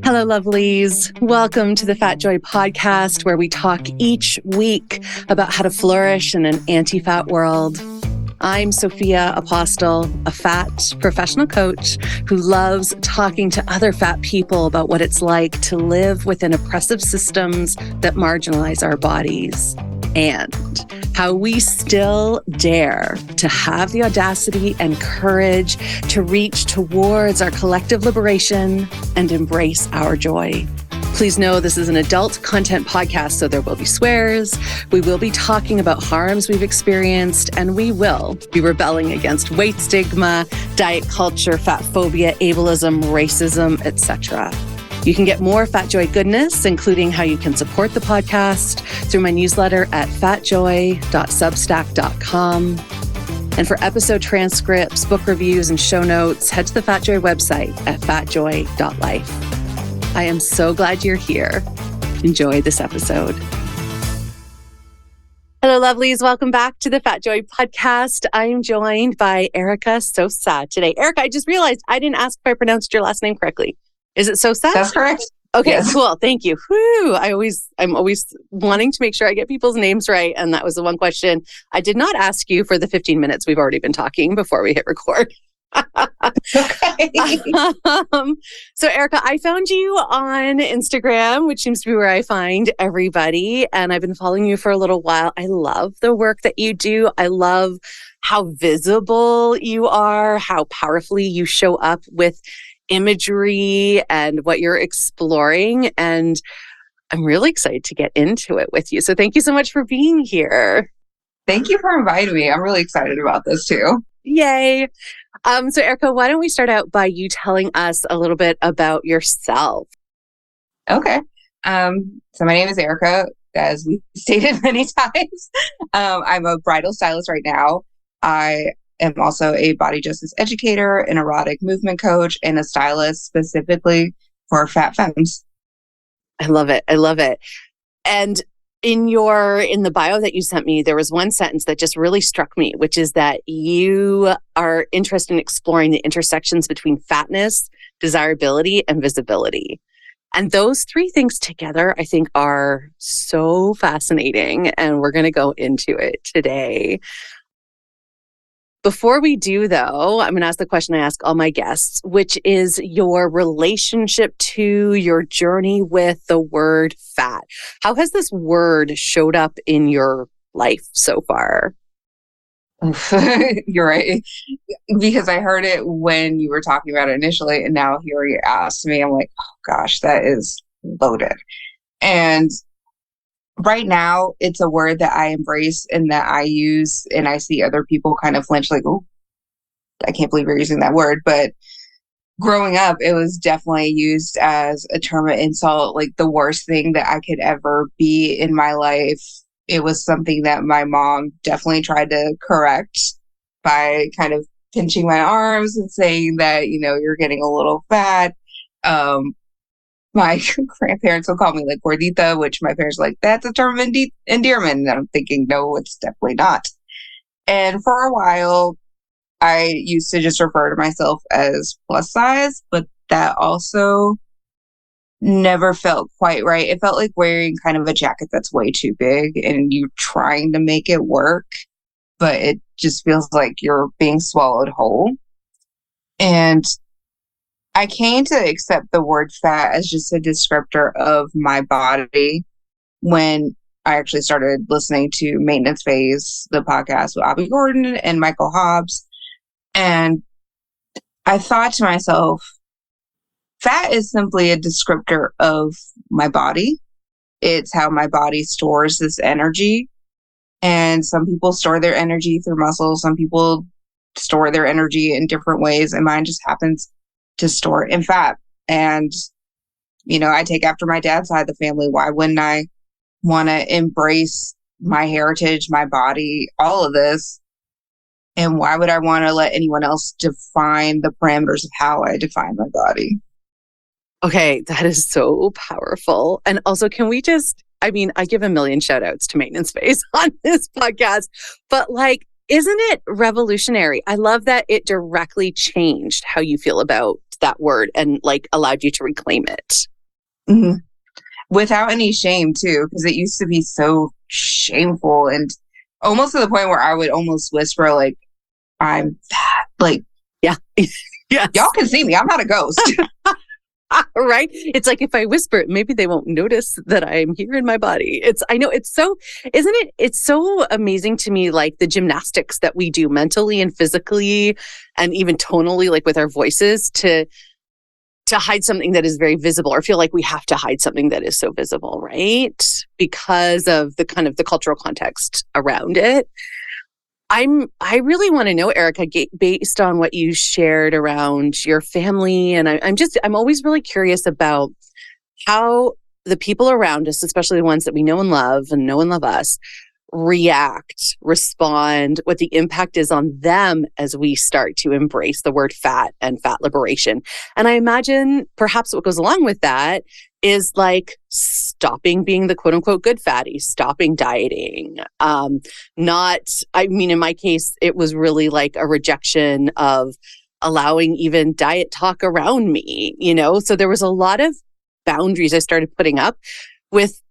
Hello, lovelies. Welcome to the Fat Joy podcast, where we talk each week about how to flourish in an anti-fat world. I'm Sophia, Apostol, a fat professional coach who loves talking to other fat people about what it's like to live within oppressive systems that marginalize our bodies, and how we still dare to have the audacity and courage to reach towards our collective liberation and embrace our joy. Please know this is an adult content podcast, so there will be swears, we will be talking about harms we've experienced, and we will be rebelling against weight stigma, diet culture, fat phobia, ableism, racism, etc. You can get more Fat Joy goodness, including how you can support the podcast, through my newsletter at fatjoy.substack.com. And for episode transcripts, book reviews, and show notes, head to the Fat Joy website at fatjoy.life. I am so glad you're here. Enjoy this episode. Hello, lovelies. Welcome back to the Fat Joy podcast. I am joined by Erica Sosa today. Erica, I just realized I didn't ask if I pronounced your last name correctly. Is it Sosa? That's correct. Okay, yes. Cool. Thank you. Whew. I'm always wanting to make sure I get people's names right. And that was the one question I did not ask you for the 15 minutes we've already been talking before we hit record. Okay. So Erica, I found you on Instagram, which seems to be where I find everybody. And I've been following you for a little while. I love the work that you do. I love how visible you are, how powerfully you show up with imagery and what you're exploring. And I'm really excited to get into it with you. So thank you so much for being here. Thank you for inviting me. I'm really excited about this too. Yay. So Erica, why don't we start out by you telling us a little bit about yourself? Okay. So my name is Erica, as we stated many times. I'm a bridal stylist right now. I am also a body justice educator, an erotic movement coach, and a stylist specifically for fat femmes. I love it. I love it. And in the bio that you sent me, there was one sentence that just really struck me, which is that you are interested in exploring the intersections between fatness, desirability, and visibility. And those three things together, I think, are so fascinating. And we're going to go into it today. Before we do, though, I'm going to ask the question I ask all my guests, which is your relationship to your journey with the word fat. How has this word showed up in your life so far? You're right. Because I heard it when you were talking about it initially, and now here you asked me, I'm like, oh gosh, that is loaded. And right now, it's a word that I embrace and that I use, and I see other people kind of flinch like, oh, I can't believe you're using that word. But growing up, it was definitely used as a term of insult, like the worst thing that I could ever be in my life. It was something that my mom definitely tried to correct by kind of pinching my arms and saying that, you're getting a little fat. My grandparents will call me like gordita, which my parents are like, that's a term of endearment. And I'm thinking, no, it's definitely not. And for a while, I used to just refer to myself as plus size, but that also never felt quite right. It felt like wearing kind of a jacket that's way too big and you're trying to make it work, but it just feels like you're being swallowed whole. And I came to accept the word fat as just a descriptor of my body when I actually started listening to Maintenance Phase, the podcast with Abby Gordon and Michael Hobbs. And I thought to myself, fat is simply a descriptor of my body. It's how my body stores this energy. And some people store their energy through muscle. Some people store their energy in different ways. And mine just happens to store it in fat. And, I take after my dad's side of the family. Why wouldn't I want to embrace my heritage, my body, all of this? And why would I want to let anyone else define the parameters of how I define my body? Okay, that is so powerful. And also, can we I give a million shout outs to Maintenance Phase on this podcast, but isn't it revolutionary? I love that it directly changed how you feel about that word and allowed you to reclaim it. Mhm. Without any shame too, because it used to be so shameful and almost to the point where I would almost whisper like, I'm fat. Like, Yeah. Yes. y'all can see me. I'm not a ghost. Right? It's like if I whisper it, maybe they won't notice that I'm here in my body. I know it's so, isn't it? It's so amazing to me, like the gymnastics that we do mentally and physically and even tonally, like with our voices to hide something that is very visible or feel like we have to hide something that is so visible, right? Because of the kind of the cultural context around it. I really want to know, Erica, based on what you shared around your family, and I'm always really curious about how the people around us, especially the ones that we know and love us, respond, what the impact is on them as we start to embrace the word fat and fat liberation. And I imagine perhaps what goes along with that is like stopping being the quote unquote good fatty, stopping dieting. In my case, it was really like a rejection of allowing even diet talk around me, So there was a lot of boundaries I started putting up with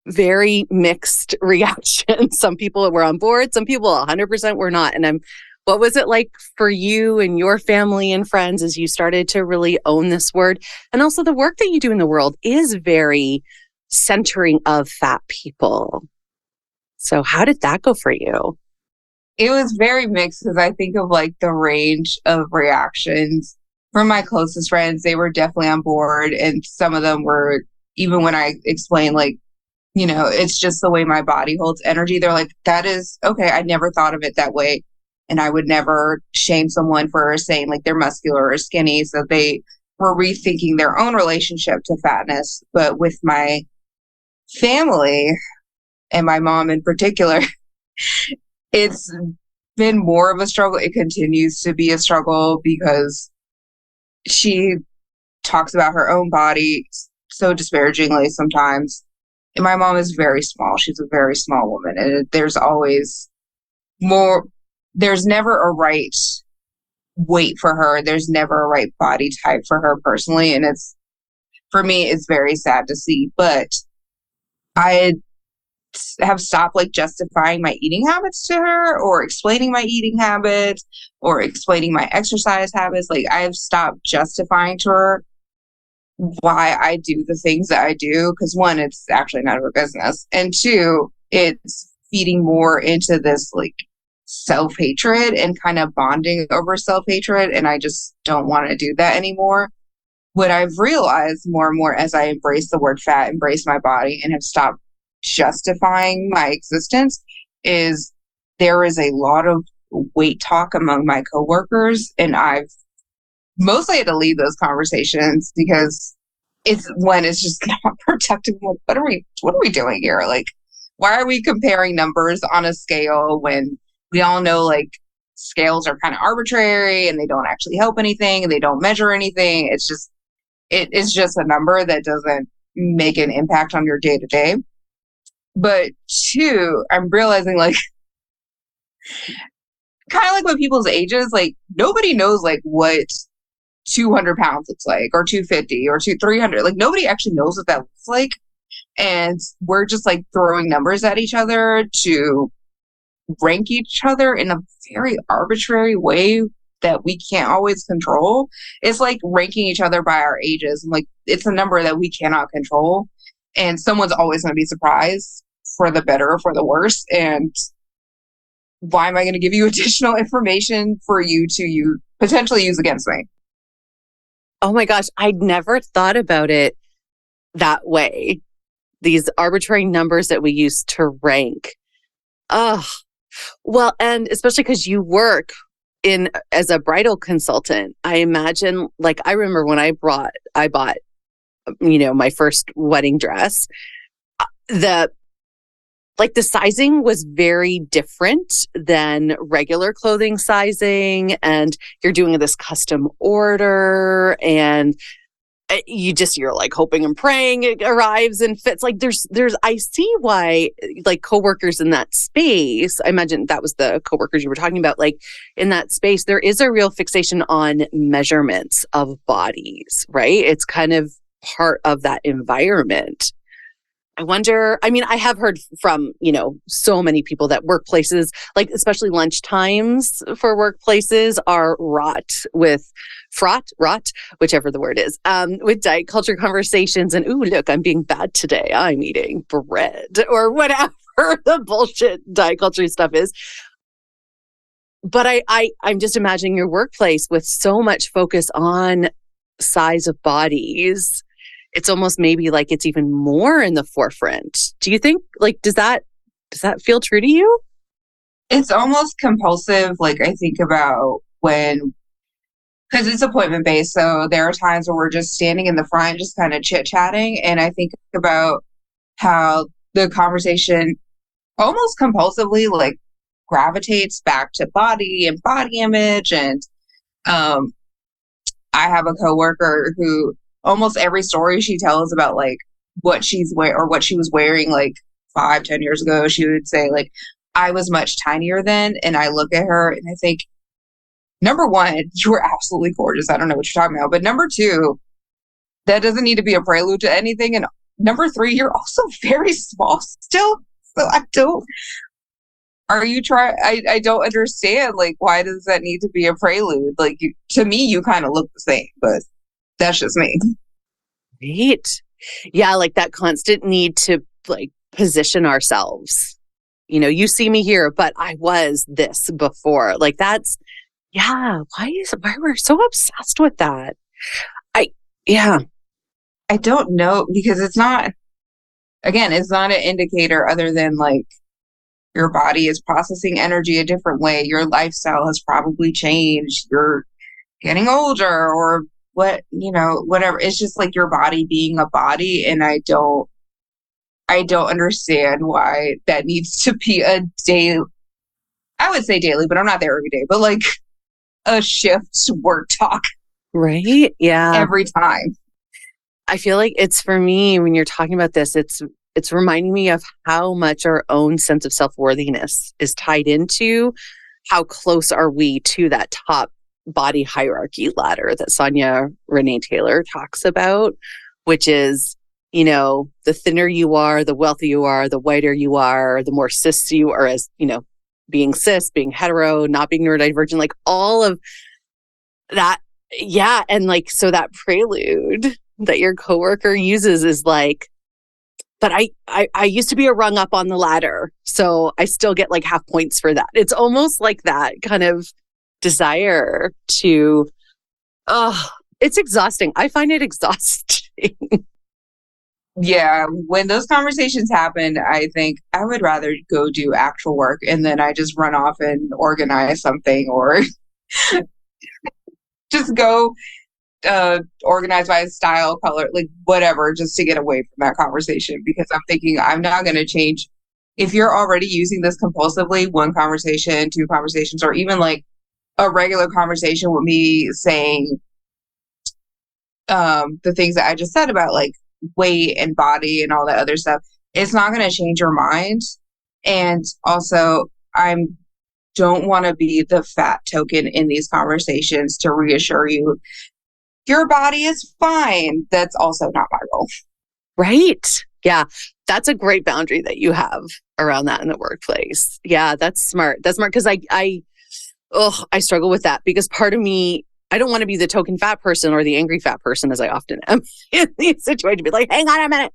very mixed reactions. Some people were on board, some people 100% were not. And what was it like for you and your family and friends as you started to really own this word? And also the work that you do in the world is very centering of fat people. So how did that go for you? It was very mixed because I think of like the range of reactions from my closest friends. They were definitely on board. And some of them were, even when I explained like, it's just the way my body holds energy. They're like, that is okay. I never thought of it that way. And I would never shame someone for saying like they're muscular or skinny. So they were rethinking their own relationship to fatness. But with my family and my mom in particular, it's been more of a struggle. It continues to be a struggle because she talks about her own body so disparagingly sometimes. And my mom is very small. She's a very small woman. And there's always more, there's never a right weight for her. There's never a right body type for her personally. And for me, it's very sad to see. But I have stopped like justifying my eating habits to her or explaining my eating habits or explaining my exercise habits. Like I've stopped justifying to her why I do the things that I do. Because one, it's actually none of her business. And two, it's feeding more into this like self-hatred and kind of bonding over self-hatred. And I just don't want to do that anymore. What I've realized more and more as I embrace the word fat, embrace my body, and have stopped justifying my existence is there is a lot of weight talk among my coworkers, and I've mostly had to leave those conversations because it's just not productive. Like, what are we doing here? Like, why are we comparing numbers on a scale when we all know like scales are kind of arbitrary and they don't actually help anything and they don't measure anything? It is just a number that doesn't make an impact on your day to day. But two, I'm realizing like kind of like with people's ages, like nobody knows like what 200 pounds looks like or 250 or 300. Like nobody actually knows what that looks like. And we're just like throwing numbers at each other to rank each other in a very arbitrary way that we can't always control. It's like ranking each other by our ages. Like it's a number that we cannot control. And someone's always going to be surprised for the better or for the worse. And why am I going to give you additional information for you to potentially use against me? Oh my gosh, I'd never thought about it that way. These arbitrary numbers that we use to rank. Oh, well, and especially because you work as a bridal consultant, I imagine, like, I remember when I bought, my first wedding dress, the sizing was very different than regular clothing sizing. And you're doing this custom order and you're like hoping and praying it arrives and fits. Like I see why like coworkers in that space, I imagine that was the coworkers you were talking about, like in that space, there is a real fixation on measurements of bodies, right? It's kind of part of that environment. I wonder, I mean, I have heard from, so many people that workplaces, like especially lunch times for workplaces are fraught, whichever the word is, with diet culture conversations and, ooh, look, I'm being bad today. I'm eating bread or whatever the bullshit diet culture stuff is. But I'm just imagining your workplace with so much focus on size of bodies. It's almost maybe like it's even more in the forefront. Do you think, like, does that feel true to you? It's almost compulsive. Like, I think about because it's appointment based. So there are times where we're just standing in the front, just kind of chit chatting. And I think about how the conversation almost compulsively like gravitates back to body and body image. And I have a coworker who almost every story she tells about like what she was wearing like 5-10 years ago, she would say like, I was much tinier then. And I look at her and I think, number one, you were absolutely gorgeous. I don't know what you're talking about. But number two, that doesn't need to be a prelude to anything. And number three, you're also very small still. So I don't understand, like, why does that need to be a prelude? Like, to me, you kind of look the same, but that's just me. Right. Yeah, like that constant need to like position ourselves. You see me here, but I was this before. Like that's, yeah, why we're so obsessed with that? I don't know, because it's not an indicator other than like your body is processing energy a different way. Your lifestyle has probably changed. You're getting older or whatever. It's just like your body being a body. And I don't understand why that needs to be a daily, I would say daily, but I'm not there every day, but like a shift work talk. Right. Yeah. Every time. I feel like it's, for me, when you're talking about this, it's reminding me of how much our own sense of self-worthiness is tied into how close are we to that top body hierarchy ladder that Sonia Renee Taylor talks about, which is, the thinner you are, the wealthier you are, the whiter you are, the more cis you are as, being cis, being hetero, not being neurodivergent, like all of that. Yeah. And like, so that prelude that your coworker uses is like, but I used to be a rung up on the ladder, so I still get like half points for that. It's almost like that kind of desire to, it's exhausting. I find it exhausting. Yeah, when those conversations happen, I think I would rather go do actual work and then I just run off and organize something or just go organize by style, color, like whatever, just to get away from that conversation, because I'm thinking I'm not going to change. If you're already using this compulsively, one conversation, two conversations, or even like a regular conversation with me saying the things that I just said about like weight and body and all that other stuff, it's not going to change your mind. And also, I don't want to be the fat token in these conversations to reassure you your body is fine. That's also not my role. Right. Yeah. That's a great boundary that you have around that in the workplace. Yeah, that's smart. That's smart, because I struggle with that, because part of me, I don't want to be the token fat person or the angry fat person, as I often am in these situations, be like, hang on a minute.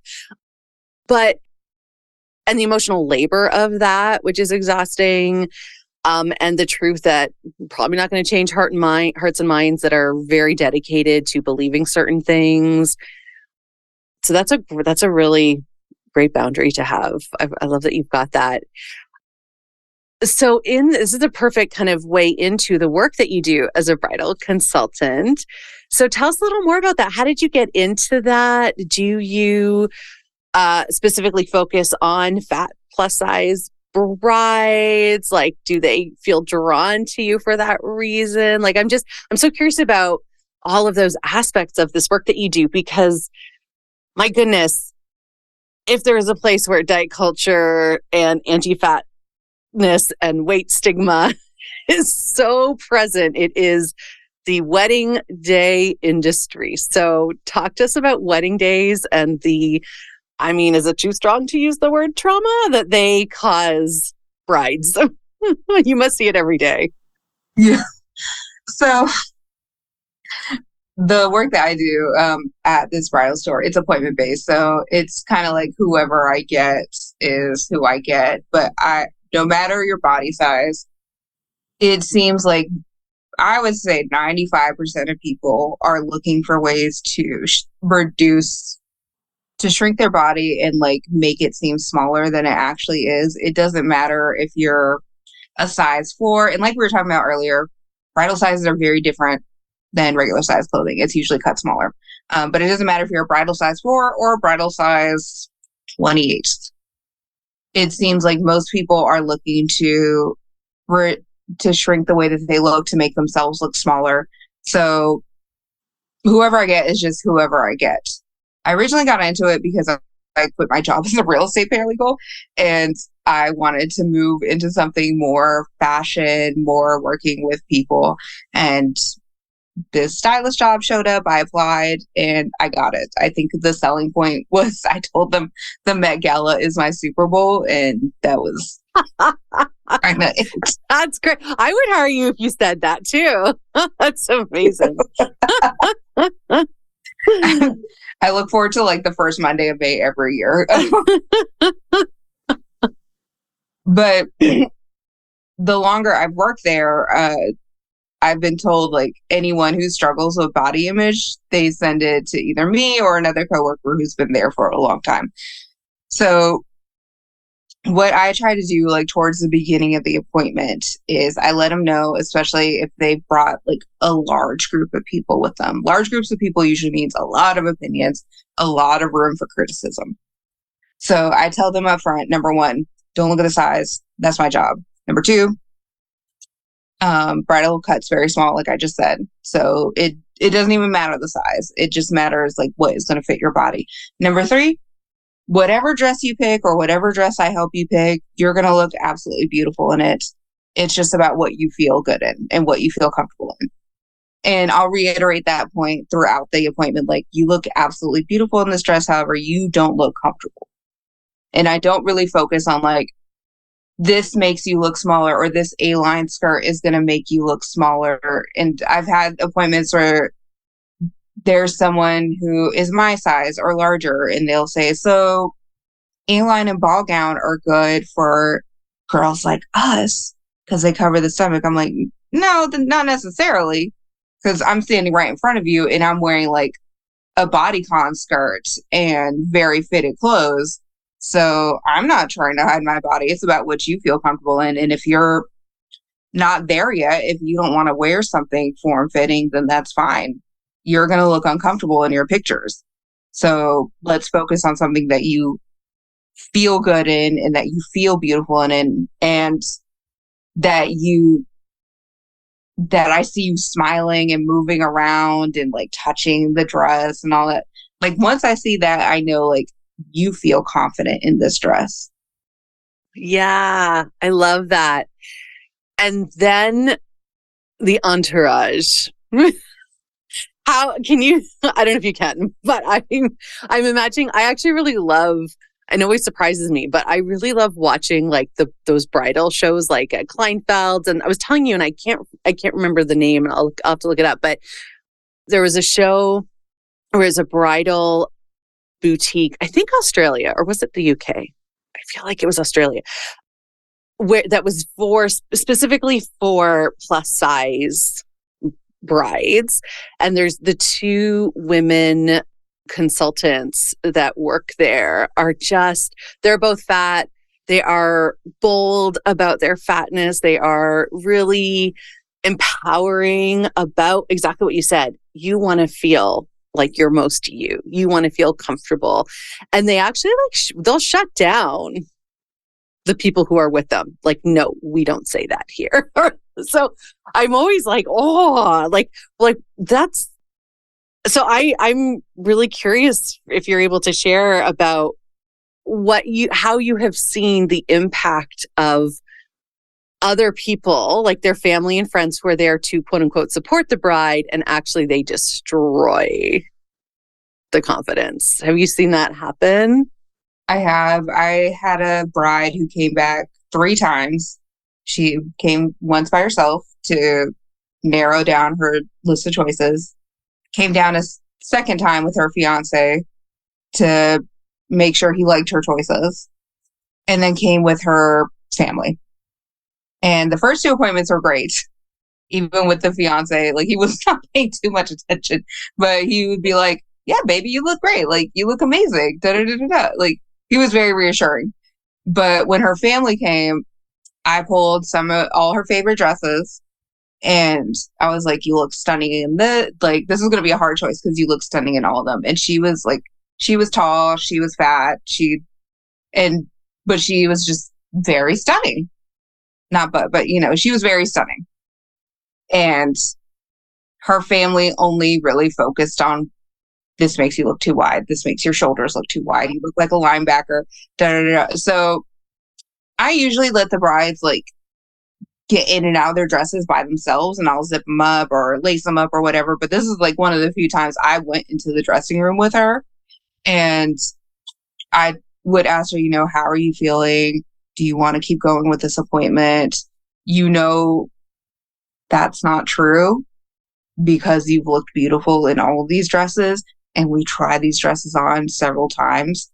And the emotional labor of that, which is exhausting. And the truth that probably not going to change hearts and minds that are very dedicated to believing certain things. So that's a really great boundary to have. I love that you've got that. So this is the perfect kind of way into the work that you do as a bridal consultant. So tell us a little more about that. How did you get into that? Do you specifically focus on fat plus size brides? Like, do they feel drawn to you for that reason? Like, I'm so curious about all of those aspects of this work that you do, because my goodness, if there is a place where diet culture and anti-fatness and weight stigma is so present, it is the wedding day industry. So talk to us about wedding days and is it too strong to use the word trauma that they cause brides? You must see it every day. Yeah. So the work that I do at this bridal store, it's appointment based. So it's kind of like whoever I get is who I get. But no matter your body size, it seems like I would say 95% of people are looking for ways to shrink their body and like make it seem smaller than it actually is. It doesn't matter if you're a size 4. And like we were talking about earlier, bridal sizes are very different than regular size clothing. It's usually cut smaller. But it doesn't matter if you're a bridal size 4 or a bridal size 28. It seems like most people are looking to shrink the way that they look, to make themselves look smaller. So whoever I get is just whoever I get. I originally got into it because I quit my job as a real estate paralegal, and I wanted to move into something more fashion, more working with people. And this stylist job showed up. I applied and I got it. I think the selling point was I told them the Met Gala is my Super Bowl, and that was kind of it. That's great. I would hire you if you said that too. That's amazing. I look forward to like the first Monday of May every year. But the longer I've worked there, I've been told like anyone who struggles with body image, they send it to either me or another coworker who's been there for a long time. So what I try to do like towards the beginning of the appointment is I let them know, especially if they've brought like a large group of people with them. Large groups of people usually means a lot of opinions, a lot of room for criticism. So I tell them up front, number 1, don't look at the size. That's my job. Number 2, bridal cuts very small, like I just said. So it doesn't even matter the size. It just matters like what is going to fit your body. Number 3, whatever dress you pick or whatever dress I help you pick, you're going to look absolutely beautiful in it. It's just about what you feel good in and what you feel comfortable in. And I'll reiterate that point throughout the appointment. Like, you look absolutely beautiful in this dress. However, you don't look comfortable. And I don't really focus on like, this makes you look smaller or this A-line skirt is going to make you look smaller. And I've had appointments where there's someone who is my size or larger, and they'll say, so A-line and ball gown are good for girls like us because they cover the stomach. I'm like, no, not necessarily, because I'm standing right in front of you and I'm wearing like a bodycon skirt and very fitted clothes. So I'm not trying to hide my body. It's about what you feel comfortable in. And if you're not there yet, if you don't want to wear something form-fitting, then that's fine. You're going to look uncomfortable in your pictures. So let's focus on something that you feel good in and that you feel beautiful in, and that I see you smiling and moving around and like touching the dress and all that. Like, once I see that, I know like you feel confident in this dress. Yeah, I love that. And then the entourage. How can you, I don't know if you can, but I'm imagining, I actually really love, it always surprises me, but I really love watching like those bridal shows like at Kleinfeld's. And I was telling you, and I can't remember the name, and I'll have to look it up, but there was a show where it was a bridal boutique, I think Australia, or was it the UK? I feel like it was Australia, where that was specifically for plus size brides. And there's the 2 women consultants that work there they're both fat. They are bold about their fatness. They are really empowering about exactly what you said. You want to feel like you're most you. You want to feel comfortable. And they actually they'll shut down the people who are with them. Like, no, we don't say that here. So I'm always like, oh, like that's, so I'm really curious if you're able to share about how you have seen the impact of other people, like their family and friends who are there to quote unquote support the bride, and actually they destroy the confidence. Have you seen that happen? I have. I had a bride who came back 3 times. She came once by herself to narrow down her list of choices, came down a second time with her fiance to make sure he liked her choices, and then came with her family. And the first 2 appointments were great, even with the fiance. Like, he was not paying too much attention, but he would be like, yeah, baby, you look great. Like, you look amazing. Da, da, da, da, da. Like, he was very reassuring. But when her family came, I pulled some of all her favorite dresses, and I was like, you look stunning in this. Like, this is going to be a hard choice because you look stunning in all of them. And she was like, she was tall, she was fat, but she was just very stunning. Not but she was very stunning. And her family only really focused on, this makes you look too wide. This makes your shoulders look too wide. You look like a linebacker. Da, da, da. So I usually let the brides like get in and out of their dresses by themselves, and I'll zip them up or lace them up or whatever. But this is like one of the few times I went into the dressing room with her, and I would ask her, how are you feeling? Do you want to keep going with this appointment? That's not true, because you've looked beautiful in all of these dresses, and we tried these dresses on several times,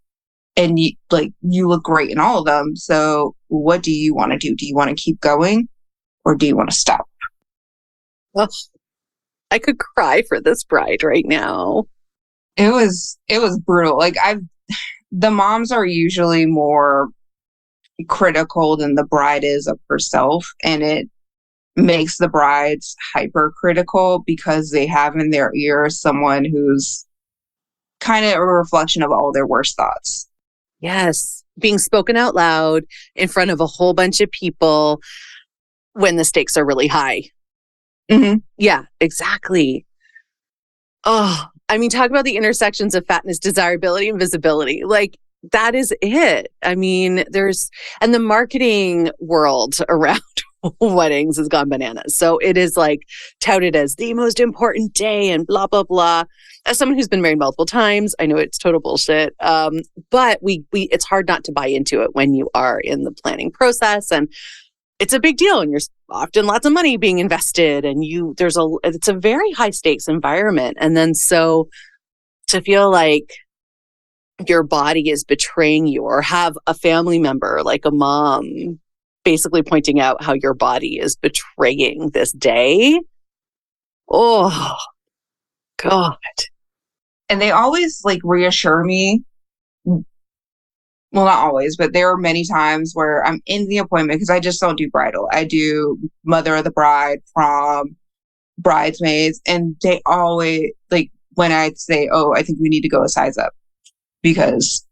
and you look great in all of them. So what do you want to do? Do you want to keep going, or do you want to stop? Oh, I could cry for this bride right now. It was brutal. Like, the moms are usually more critical than the bride is of herself, and it makes the brides hypercritical because they have in their ear someone who's kind of a reflection of all their worst thoughts. Yes. Being spoken out loud in front of a whole bunch of people when the stakes are really high. Mm-hmm. Yeah, exactly. Oh, I mean, talk about the intersections of fatness, desirability, and visibility. Like, that is it. I mean, and the marketing world around weddings has gone bananas. So it is like touted as the most important day and blah, blah, blah. As someone who's been married multiple times, I know it's total bullshit. But it's hard not to buy into it when you are in the planning process, and it's a big deal, and there's often lots of money being invested, and it's a very high stakes environment. And then so to feel like your body is betraying you, or have a family member like a mom basically pointing out how your body is betraying this day. Oh, God. And they always like reassure me. Well, not always, but there are many times where I'm in the appointment, because I just don't do bridal. I do mother of the bride, prom, bridesmaids, and they always, like, when I say, oh, I think we need to go a size up, because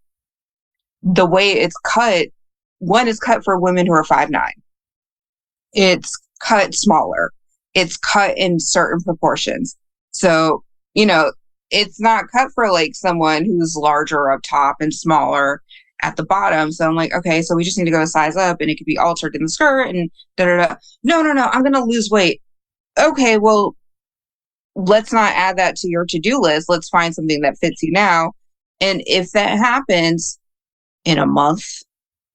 the way it's cut, one is cut for women who are 5'9". It's cut smaller. It's cut in certain proportions. So, it's not cut for like someone who's larger up top and smaller at the bottom. So I'm like, okay, so we just need to go a size up, and it could be altered in the skirt and da da da. No, I'm going to lose weight. Okay, well, let's not add that to your to-do list. Let's find something that fits you now. And if that happens in a month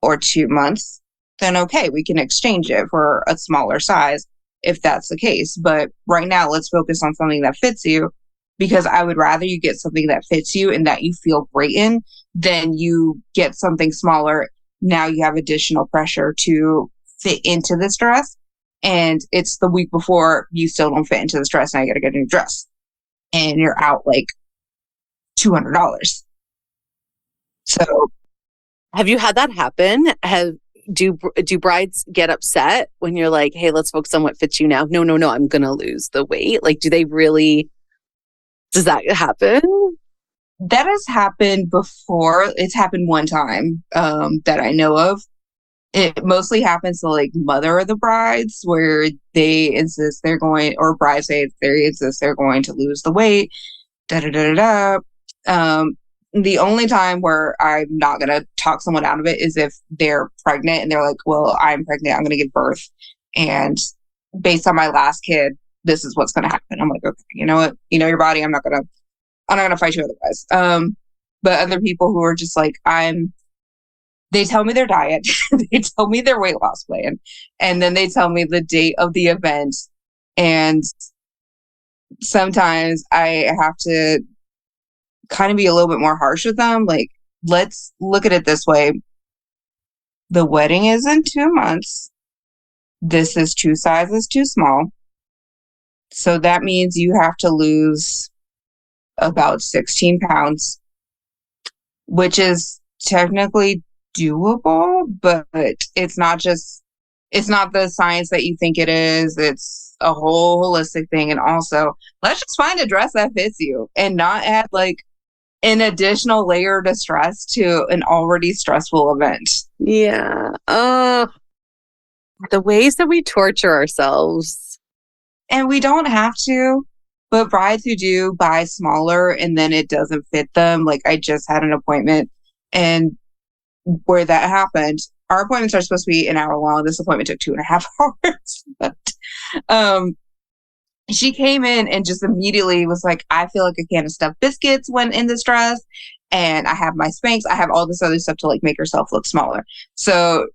or 2 months, then okay, we can exchange it for a smaller size if that's the case. But right now, let's focus on something that fits you, because I would rather you get something that fits you and that you feel great in than you get something smaller. Now you have additional pressure to fit into this dress, and it's the week before you still don't fit into this dress. Now you got to get a new dress, and you're out like $200. So, have you had that happen? Do brides get upset when you're like, hey, let's focus on what fits you now? No, I'm going to lose the weight. Like, do they really? Does that happen? That has happened before. It's happened one time that I know of. It mostly happens to like mother of the brides, where they insist they're going, or bridesmaids, they insist they're going to lose the weight. Da da da da da. The only time where I'm not going to talk someone out of it is if they're pregnant and they're like, well, I'm pregnant, I'm going to give birth. And based on my last kid, this is what's going to happen. I'm like, okay, you know what? You know your body. I'm not going to fight you otherwise. But other people who are just like, they tell me their diet, they tell me their weight loss plan, and then they tell me the date of the event. And sometimes I have to kind of be a little bit more harsh with them. Like, let's look at it this way. The wedding is in 2 months. This is 2 sizes too small. So that means you have to lose about 16 pounds, which is technically doable, but it's not the science that you think it is. It's a whole holistic thing. And also, let's just find a dress that fits you and not add like an additional layer of stress to an already stressful event. Yeah. The ways that we torture ourselves. And we don't have to, but brides who do buy smaller and then it doesn't fit them. Like, I just had an appointment, and where that happened, our appointments are supposed to be an hour long. This appointment took 2.5 hours. But, she came in and just immediately was like, I feel like a can of stuffed biscuits went in this dress, and I have my Spanx. I have all this other stuff to like make herself look smaller. So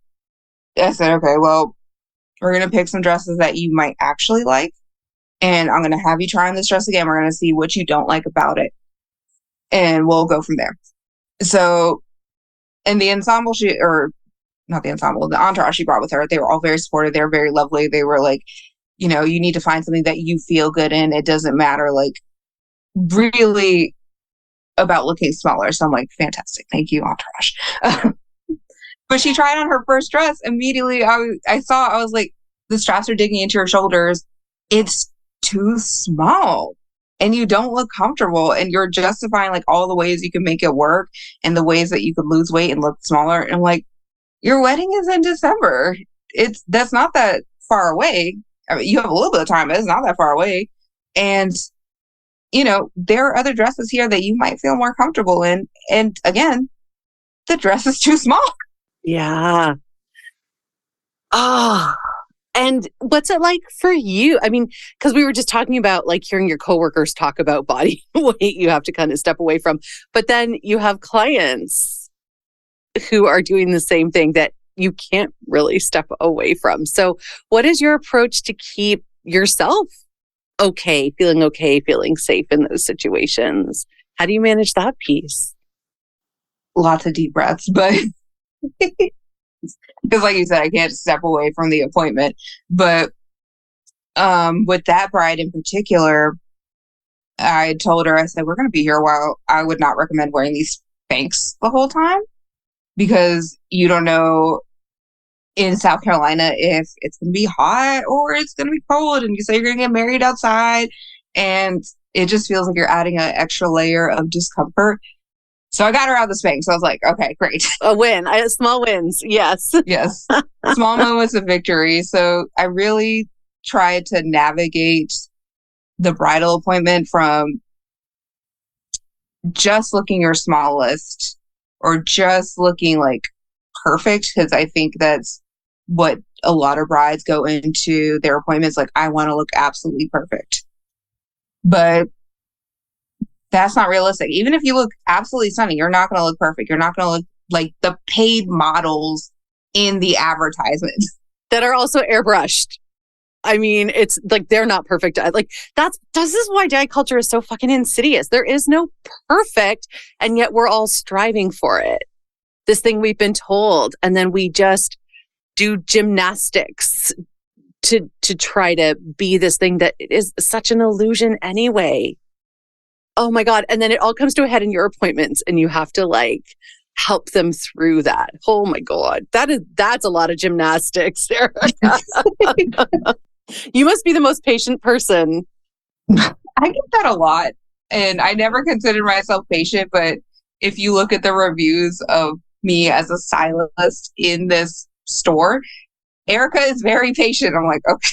I said, okay, well, we're going to pick some dresses that you might actually like, and I'm going to have you try on this dress again. We're going to see what you don't like about it, and we'll go from there. So, and the ensemble, the entourage she brought with her, they were all very supportive. They were very lovely. They were like, you know, you need to find something that you feel good in. It doesn't matter, like, really about looking smaller. So I'm like, fantastic. Thank you, entourage. But she tried on her first dress. Immediately, I was like, the straps are digging into your shoulders. It's too small. And you don't look comfortable. And you're justifying like all the ways you can make it work and the ways that you could lose weight and look smaller. And I'm like, your wedding is in December. That's not that far away. I mean, you have a little bit of time, but it's not that far away. And, you know, there are other dresses here that you might feel more comfortable in. And again, the dress is too small. Yeah. Oh, and what's it like for you? I mean, because we were just talking about like hearing your coworkers talk about body weight you have to kind of step away from. But then you have clients who are doing the same thing that you can't really step away from. So what is your approach to keep yourself feeling safe in those situations? How do you manage that piece? Lots of deep breaths, but because like you said, I can't step away from the appointment. But with that bride in particular, I told her, I said, we're going to be here a while. I would not recommend wearing these Spanx the whole time, because you don't know in South Carolina if it's going to be hot or it's going to be cold, and you say you're going to get married outside, and it just feels like you're adding an extra layer of discomfort. So I got her out of the Spanx. So I was like, okay, great. A win. Small wins. Yes. Yes. Small moments of victory. So I really tried to navigate the bridal appointment from just looking your smallest or just looking like perfect, because I think that's what a lot of brides go into their appointments like, I want to look absolutely perfect. But that's not realistic. Even if you look absolutely stunning, you're not going to look perfect. You're not going to look like the paid models in the advertisements that are also airbrushed. I mean, it's like they're not perfect. Like this is why diet culture is so fucking insidious. There is no perfect, and yet we're all striving for it. This thing we've been told, and then we just do gymnastics to try to be this thing that is such an illusion anyway. Oh my God. And then it all comes to a head in your appointments, and you have to like help them through that. Oh my God. That's a lot of gymnastics, Erica. You must be the most patient person. I get that a lot. And I never considered myself patient, but if you look at the reviews of me as a stylist in this store, Erica is very patient. I'm like, okay,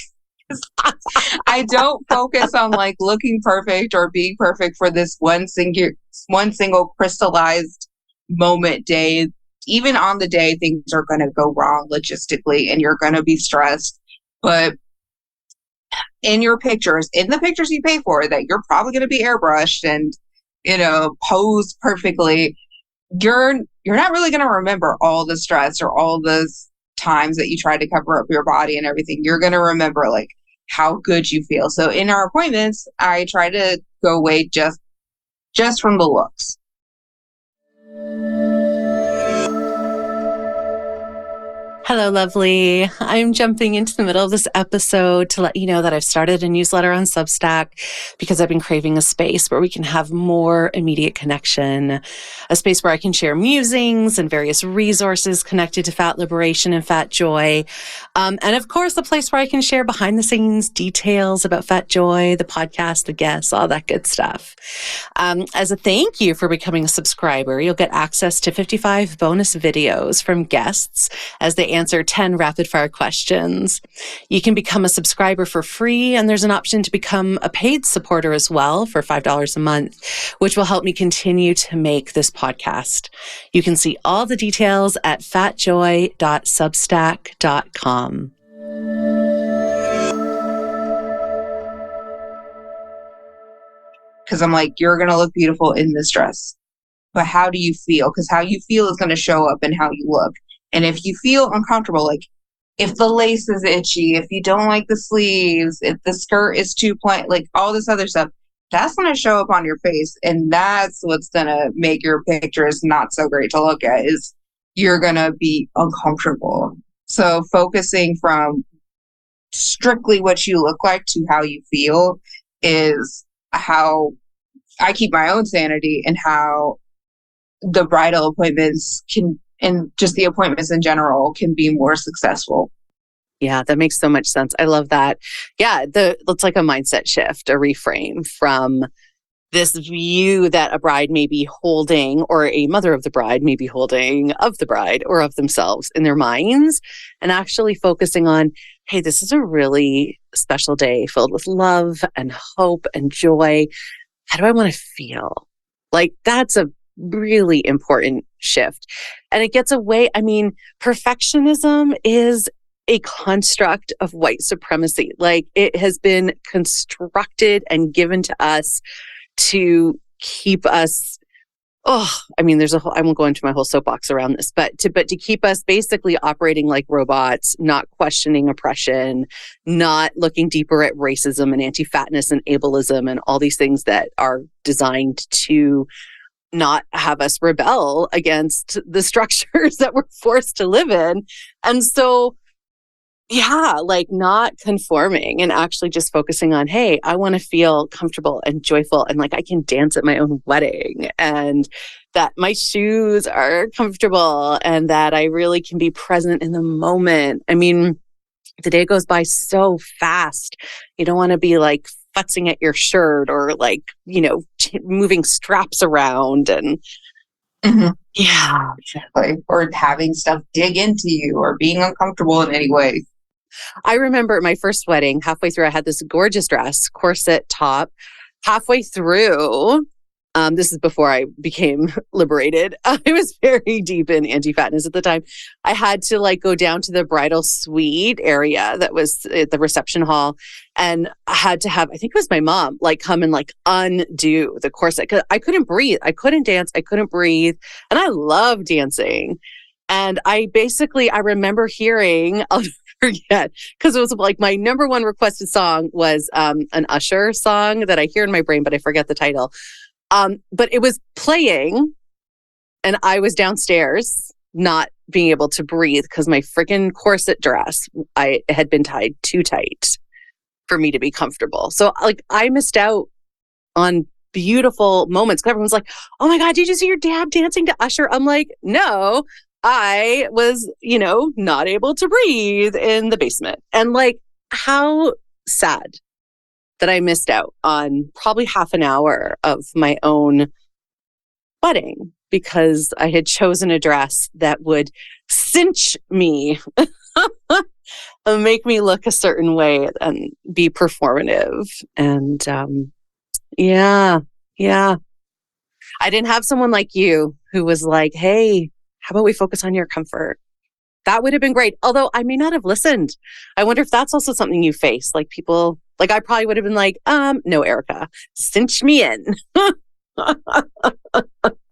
I don't focus on like looking perfect or being perfect for this one single crystallized moment day. Even on the day, things are going to go wrong logistically and you're going to be stressed. But in the pictures you pay for that you're probably going to be airbrushed and, posed perfectly, you're not really going to remember all the stress or all the times that you tried to cover up your body and everything. You're going to remember like how good you feel. So in our appointments, I try to go away just from the looks. Hello, lovely. I'm jumping into the middle of this episode to let you know that I've started a newsletter on Substack because I've been craving a space where we can have more immediate connection, a space where I can share musings and various resources connected to fat liberation and fat joy. And of course, a place where I can share behind the scenes details about Fat Joy, the podcast, the guests, all that good stuff. As a thank you for becoming a subscriber, you'll get access to 55 bonus videos from guests as they answer 10 rapid fire questions. You can become a subscriber for free, and there's an option to become a paid supporter as well for $5 a month, which will help me continue to make this podcast. You can see all the details at fatjoy.substack.com. Because I'm like, you're going to look beautiful in this dress. But how do you feel? Because how you feel is going to show up in how you look. And if you feel uncomfortable, like if the lace is itchy, if you don't like the sleeves, if the skirt is too plain, like all this other stuff, that's going to show up on your face. And that's what's going to make your pictures not so great to look at, is you're going to be uncomfortable. So focusing from strictly what you look like to how you feel is how I keep my own sanity, and how the bridal appointments can, and just the appointments in general, can be more successful. Yeah, that makes so much sense. I love that. Yeah, it's like a mindset shift, a reframe from this view that a bride may be holding, or a mother of the bride may be holding, of the bride or of themselves in their minds, and actually focusing on, hey, this is a really special day filled with love and hope and joy. How do I want to feel? Like, that's a really important shift. And it gets away. I mean, perfectionism is a construct of white supremacy. Like, it has been constructed and given to us to keep us, there's I won't go into my whole soapbox around this, but to keep us basically operating like robots, not questioning oppression, not looking deeper at racism and anti-fatness and ableism and all these things that are designed to not have us rebel against the structures that we're forced to live in. And so, yeah, like not conforming and actually just focusing on, hey, I want to feel comfortable and joyful, and like I can dance at my own wedding, and that my shoes are comfortable, and that I really can be present in the moment. I mean, the day goes by so fast. You don't want to be like futzing at your shirt or like, moving straps around and yeah, exactly. Or having stuff dig into you or being uncomfortable in any way. I remember my first wedding, halfway through, I had this gorgeous dress, corset top. Halfway through, this is before I became liberated. I was very deep in anti-fatness at the time. I had to like go down to the bridal suite area that was at the reception hall, and I had to have, I think it was my mom, like come and like undo the corset because I couldn't breathe. I couldn't dance. I couldn't breathe. And I love dancing. And I remember hearing, I'll never forget, because it was like my number one requested song was an Usher song that I hear in my brain, but I forget the title. But it was playing and I was downstairs not being able to breathe because my freaking corset dress, I had been tied too tight for me to be comfortable. So like I missed out on beautiful moments. Everyone's like, oh my God, did you see your dad dancing to Usher? I'm like, no, I was, not able to breathe in the basement. And like, how sad that I missed out on probably half an hour of my own wedding because I had chosen a dress that would cinch me make me look a certain way and be performative. And yeah. I didn't have someone like you who was like, hey, how about we focus on your comfort? That would have been great. Although I may not have listened. I wonder if that's also something you face. Like people, like I probably would have been like, no, Erica, cinch me in.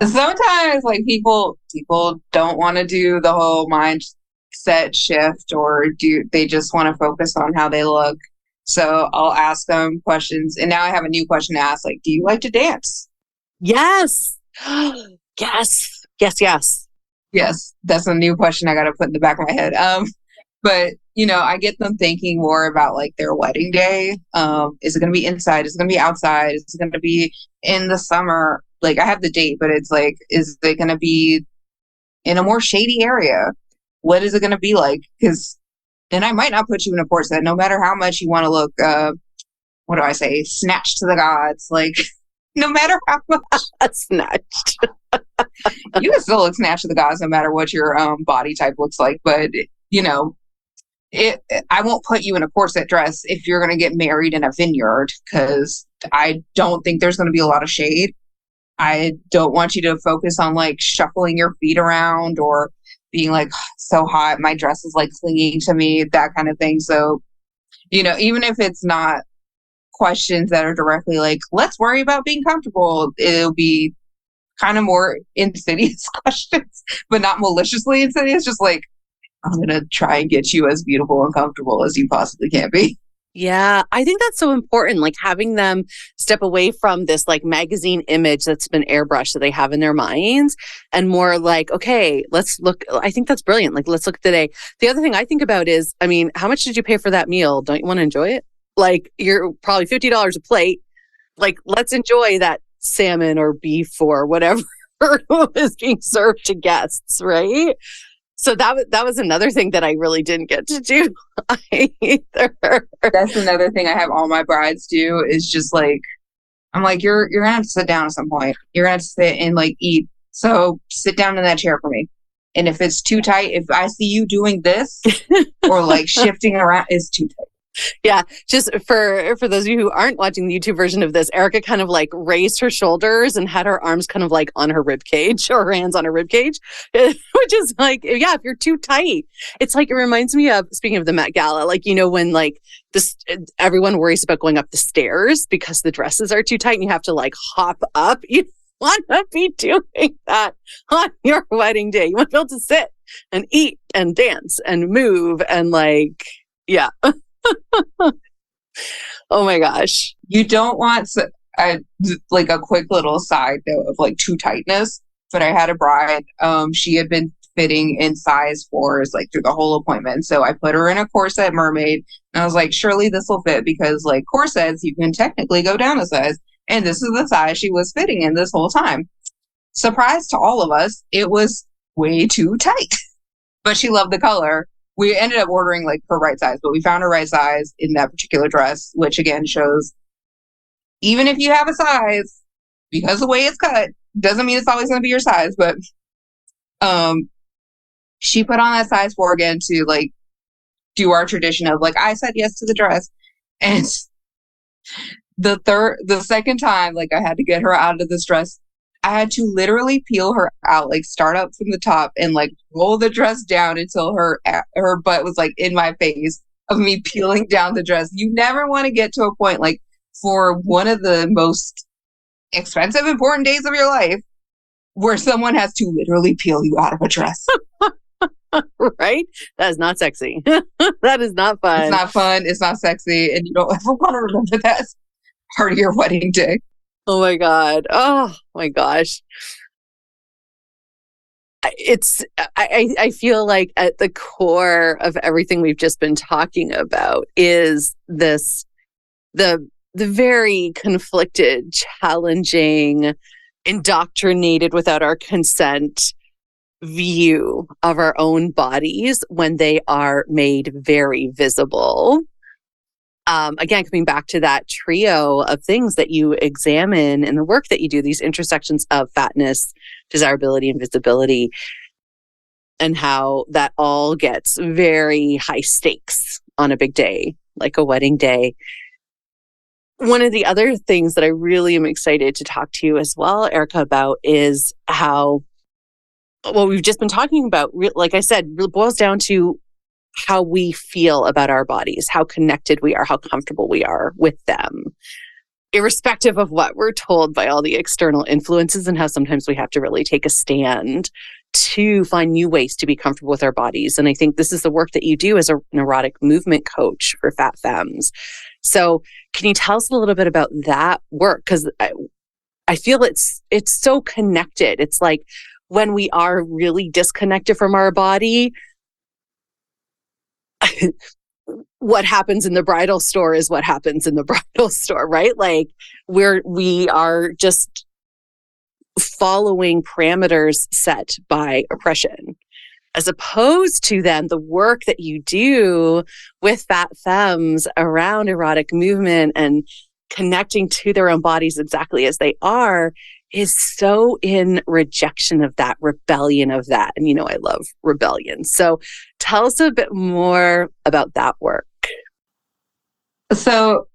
Sometimes like people don't want to do the whole mindset shift, or they just want to focus on how they look. So I'll ask them questions. And now I have a new question to ask, like, do you like to dance? Yes. Yes. Yes, that's a new question I got to put in the back of my head. But I get them thinking more about like their wedding day. Is it going to be inside? Is it going to be outside? Is it going to be in the summer? Like I have the date, but it's like, is it going to be in a more shady area? What is it going to be like? And I might not put you in a corset, no matter how much you want to look, what do I say? Snatched to the gods. Like, no matter how much. Snatched. You can still look snatched to the gods no matter what your body type looks like. But, I won't put you in a corset dress if you're going to get married in a vineyard, because I don't think there's going to be a lot of shade. I don't want you to focus on like shuffling your feet around or being like so hot, my dress is like clinging to me, that kind of thing. So, even if it's not questions that are directly like, let's worry about being comfortable, it'll be kind of more insidious questions, but not maliciously insidious. Just like, I'm going to try and get you as beautiful and comfortable as you possibly can be. Yeah, I think that's so important, like having them step away from this like magazine image that's been airbrushed that they have in their minds and more like, okay, let's look. I think that's brilliant. Like, let's look today. The other thing I think about is, I mean, how much did you pay for that meal? Don't you want to enjoy it? Like, you're probably $50 a plate. Like, let's enjoy that salmon or beef or whatever is being served to guests, right? So that was another thing that I really didn't get to do either. That's another thing I have all my brides do is just like, I'm like, you're gonna have to sit down at some point. You're gonna have to sit and like eat. So sit down in that chair for me. And if it's too tight, if I see you doing this or like shifting around, it's too tight. Yeah, just for those of you who aren't watching the YouTube version of this, Erica kind of like raised her shoulders and had her arms kind of like on her rib cage or her hands on her rib cage, which is like, yeah, if you're too tight, it's like, it reminds me of, speaking of the Met Gala, like, when like this, everyone worries about going up the stairs because the dresses are too tight and you have to like hop up. You want to be doing that on your wedding day. You want to be able to sit and eat and dance and move and like, yeah. Oh my gosh. You don't want like a quick little side note of like too tightness, but I had a bride, she had been fitting in size 4s like through the whole appointment. So I put her in a corset mermaid and I was like, surely this will fit, because like corsets, you can technically go down a size. And this is the size she was fitting in this whole time. Surprise to all of us, it was way too tight, but she loved the color. We ended up ordering like her right size, but we found her right size in that particular dress, which again shows even if you have a size, because the way it's cut doesn't mean it's always going to be your size. But she put on that size 4 again to like do our tradition of like, I said yes to the dress. And the second time, like I had to get her out of this dress, I had to literally peel her out, like start up from the top and like roll the dress down until her butt was like in my face of me peeling down the dress. You never want to get to a point like for one of the most expensive, important days of your life where someone has to literally peel you out of a dress. Right? That is not sexy. That is not fun. It's not fun. It's not sexy. And you don't ever want to remember that as part of your wedding day. Oh my God. Oh my gosh. I feel like at the core of everything we've just been talking about is this, the very conflicted, challenging, indoctrinated without our consent view of our own bodies when they are made very visible. Again, coming back to that trio of things that you examine in the work that you do, these intersections of fatness, desirability, and visibility. and how that all gets very high stakes on a big day, like a wedding day. One of the other things that I really am excited to talk to you as well, Erica, about is how what we've just been talking about, like I said, really boils down to how we feel about our bodies, how connected we are, how comfortable we are with them, irrespective of what we're told by all the external influences, and how sometimes we have to really take a stand to find new ways to be comfortable with our bodies. And I think this is the work that you do as an erotic movement coach for fat femmes. So can you tell us a little bit about that work? Because I feel it's so connected. It's like when we are really disconnected from our body, what happens in the bridal store is what happens in the bridal store, right? Like we are just following parameters set by oppression, as opposed to then the work that you do with fat femmes around erotic movement and connecting to their own bodies exactly as they are is so in rejection of that, rebellion of that. And I love rebellion. So tell us a bit more about that work. So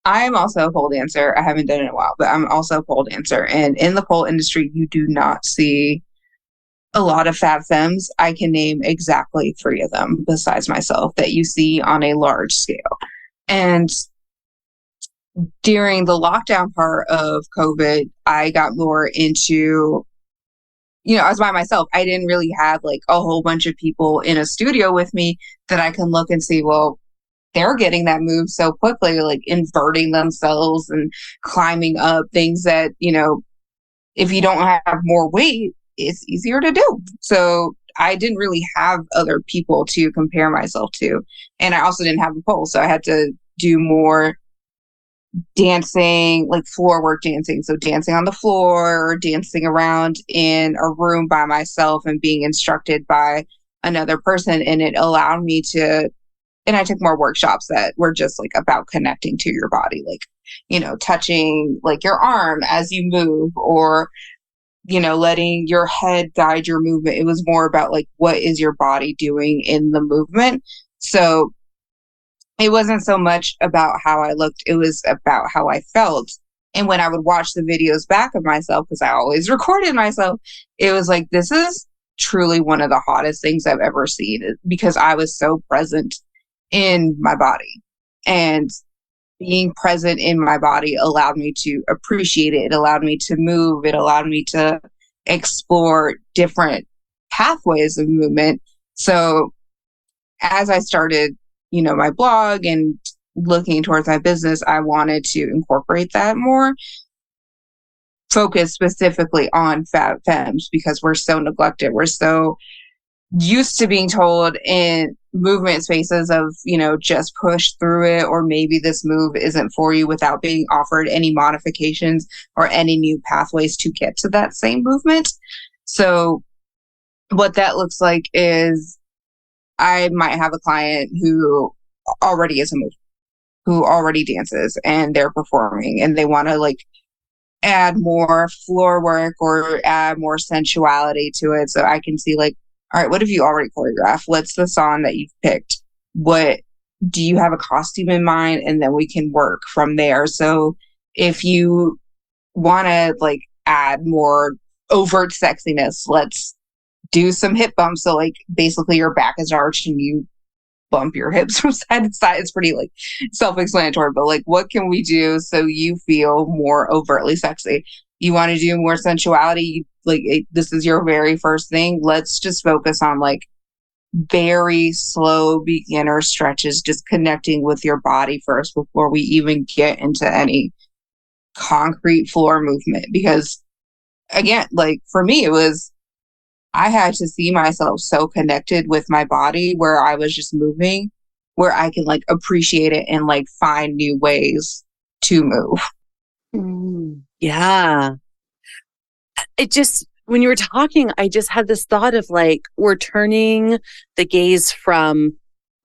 I am also a pole dancer. I haven't done it in a while, but I'm also a pole dancer. And in the pole industry, you do not see a lot of fat femmes. I can name exactly 3 of them besides myself that you see on a large scale. And during the lockdown part of COVID, I got more into, I was by myself. I didn't really have like a whole bunch of people in a studio with me that I can look and see, well, they're getting that move so quickly, like inverting themselves and climbing up things that, if you don't have more weight, it's easier to do. So I didn't really have other people to compare myself to. And I also didn't have a pole. So I had to do more dancing, like floor work dancing. So dancing on the floor, or dancing around in a room by myself and being instructed by another person. And it allowed me to, and I took more workshops that were just like about connecting to your body, like, touching like your arm as you move, or, letting your head guide your movement. It was more about like, what is your body doing in the movement? So it wasn't so much about how I looked, it was about how I felt. And when I would watch the videos back of myself, because I always recorded myself, it was like, this is truly one of the hottest things I've ever seen, because I was so present in my body. And being present in my body allowed me to appreciate it. It allowed me to move. It allowed me to explore different pathways of movement. So as I started, my blog and looking towards my business, I wanted to incorporate that more, focus specifically on fat femmes, because we're so neglected. We're so used to being told in movement spaces of, just push through it, or maybe this move isn't for you, without being offered any modifications or any new pathways to get to that same movement. So what that looks like is I might have a client who already is a mover, who already dances, and they're performing, and they want to like add more floor work or add more sensuality to it. So I can see like, all right, what have you already choreographed? What's the song that you've picked? What do you have a costume in mind? And then we can work from there. So if you want to like add more overt sexiness, let's do some hip bumps. So like basically your back is arched and you bump your hips from side to side. It's pretty like self-explanatory, but like, what can we do so you feel more overtly sexy? You want to do more sensuality, like this is your very first thing. Let's just focus on like very slow beginner stretches, just connecting with your body first before we even get into any concrete floor movement. Because again, like for me, it was, I had to see myself so connected with my body where I was just moving, where I can like appreciate it and like find new ways to move. Yeah. It just, when you were talking, I just had this thought of like, we're turning the gaze from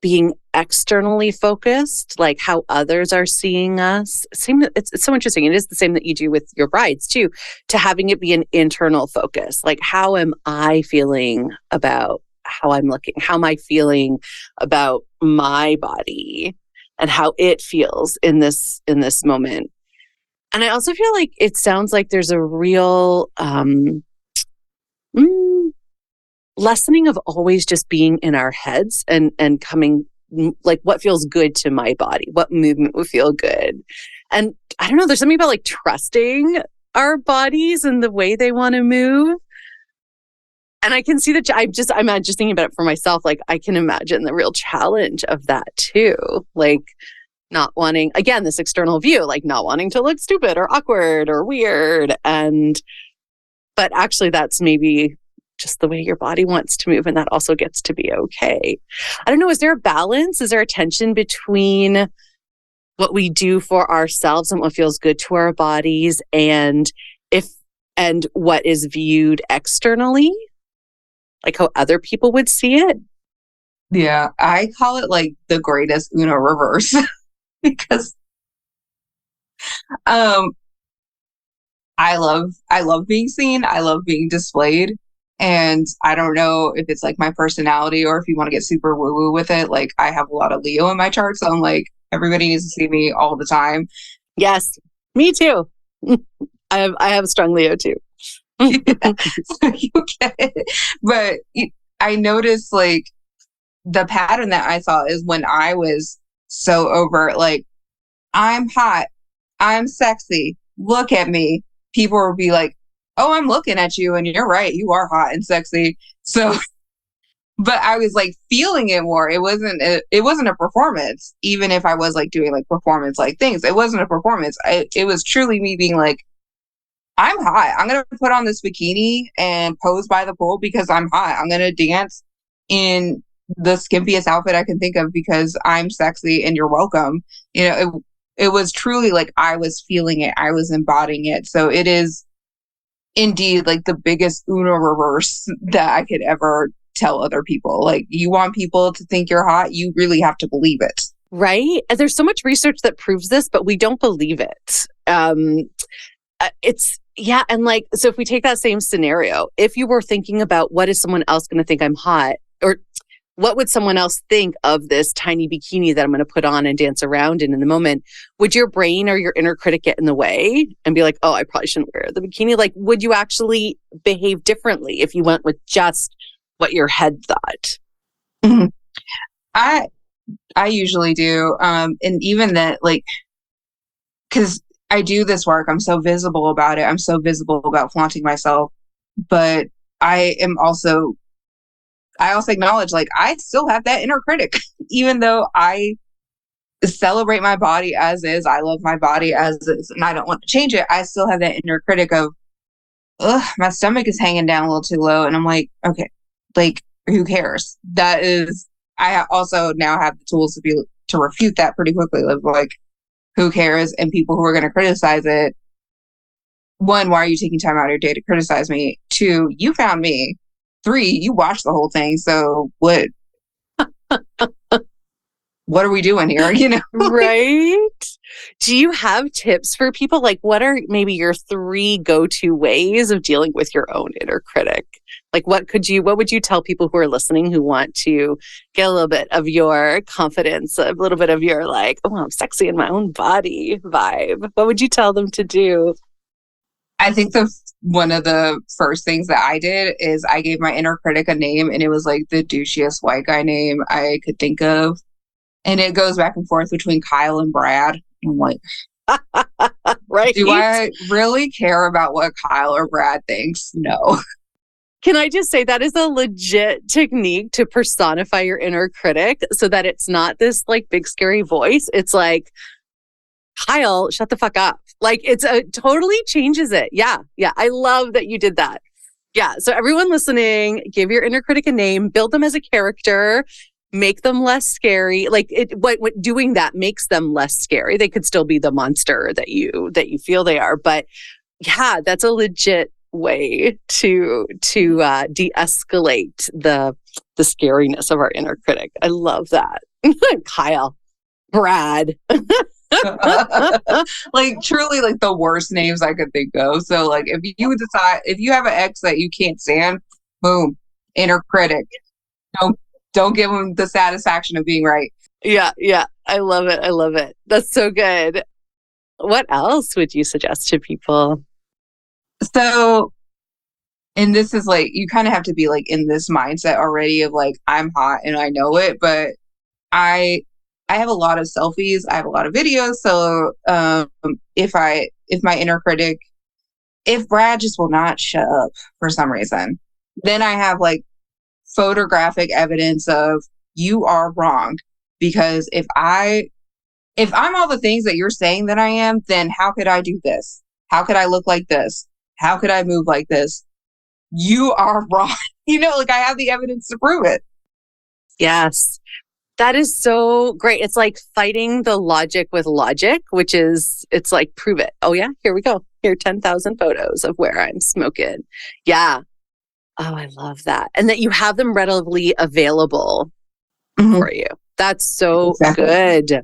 being externally focused, like how others are seeing us. It's so interesting. It is the same that you do with your brides too, to having it be an internal focus. Like, how am I feeling about how I'm looking? How am I feeling about my body and how it feels in this moment? And I also feel like it sounds like there's a real lessening of always just being in our heads and coming, like, what feels good to my body, what movement would feel good. And I don't know, there's something about like trusting our bodies and the way they want to move. And I can see that I'm just thinking about it for myself. Like, I can imagine the real challenge of that too. Like, not wanting, again, this external view, like not wanting to look stupid or awkward or weird. But actually that's maybe just the way your body wants to move. And that also gets to be okay. I don't know. Is there a balance? Is there a tension between what we do for ourselves and what feels good to our bodies and what is viewed externally? Like how other people would see it? Yeah. I call it like the greatest Uno reverse because I love being seen. I love being displayed. And I don't know if it's like my personality or if you want to get super woo-woo with it. Like, I have a lot of Leo in my chart. So I'm like, everybody needs to see me all the time. Yes, me too. I have a strong Leo too. So you get it. But I noticed like the pattern that I saw is when I was so overt, like, I'm hot, I'm sexy, look at me. People would be like, oh, I'm looking at you and you're right. You are hot and sexy. So, but I was like feeling it more. It wasn't a performance. Even if I was like doing like performance like things, it wasn't a performance. It was truly me being like, I'm hot. I'm going to put on this bikini and pose by the pool because I'm hot. I'm going to dance in the skimpiest outfit I can think of because I'm sexy and you're welcome. You know, it was truly like I was feeling it. I was embodying it. So it is indeed like the biggest Uno reverse that I could ever tell other people. Like, you want people to think you're hot, you really have to believe it. Right? And there's so much research that proves this, but we don't believe it. And like, so if we take that same scenario, if you were thinking about what is someone else going to think I'm hot, or what would someone else think of this tiny bikini that I'm going to put on and dance around in the moment? Would your brain or your inner critic get in the way and be like, oh, I probably shouldn't wear the bikini? Like, would you actually behave differently if you went with just what your head thought? Mm-hmm. I usually do. And even that, like, because I do this work, I'm so visible about it. I'm so visible about flaunting myself. But I also acknowledge, like, I still have that inner critic, even though I celebrate my body as is. I love my body as is, and I don't want to change it. I still have that inner critic of, ugh, my stomach is hanging down a little too low. And I'm like, okay, like, who cares? That is, I also now have the tools to refute that pretty quickly. Like, who cares? And people who are going to criticize it, one, why are you taking time out of your day to criticize me? Two, you found me. Three, you watched the whole thing. So what are we doing here? You know? Right? Do you have tips for people? Like, what are maybe your 3 go-to ways of dealing with your own inner critic? Like, what would you tell people who are listening who want to get a little bit of your confidence, a little bit of your like, oh, I'm sexy in my own body vibe? What would you tell them to do? I think one of the first things that I did is I gave my inner critic a name, and it was like the douchiest white guy name I could think of. And it goes back and forth between Kyle and Brad. And I'm like, right? Do I really care about what Kyle or Brad thinks? No. Can I just say that is a legit technique to personify your inner critic so that it's not this like big scary voice. It's like, Kyle, shut the fuck up. Like, it's totally changes it. Yeah. I love that you did that. Yeah. So everyone listening, give your inner critic a name, build them as a character, make them less scary. Like, what doing that makes them less scary. They could still be the monster that you feel they are. But yeah, that's a legit way to de-escalate the scariness of our inner critic. I love that. Kyle, Brad. Like truly like the worst names I could think of. So like if you have an ex that you can't stand, boom, inner critic. Don't give them the satisfaction of being right. Yeah, yeah. I love it. I love it. That's so good. What else would you suggest to people? So, and this is like you kind of have to be like in this mindset already of like I'm hot and I know it, but I I have a lot of selfies, I have a lot of videos. So if my inner critic, if Brad just will not shut up for some reason, then I have like photographic evidence of you are wrong. Because if I'm all the things that you're saying that I am, then how could I do this? How could I look like this? How could I move like this? You are wrong. Like I have the evidence to prove it. Yes. That is so great. It's like fighting the logic with logic, it's like, prove it. Oh, yeah, here we go. Here are 10,000 photos of where I'm smoking. Yeah. Oh, I love that. And that you have them readily available for you. That's so good.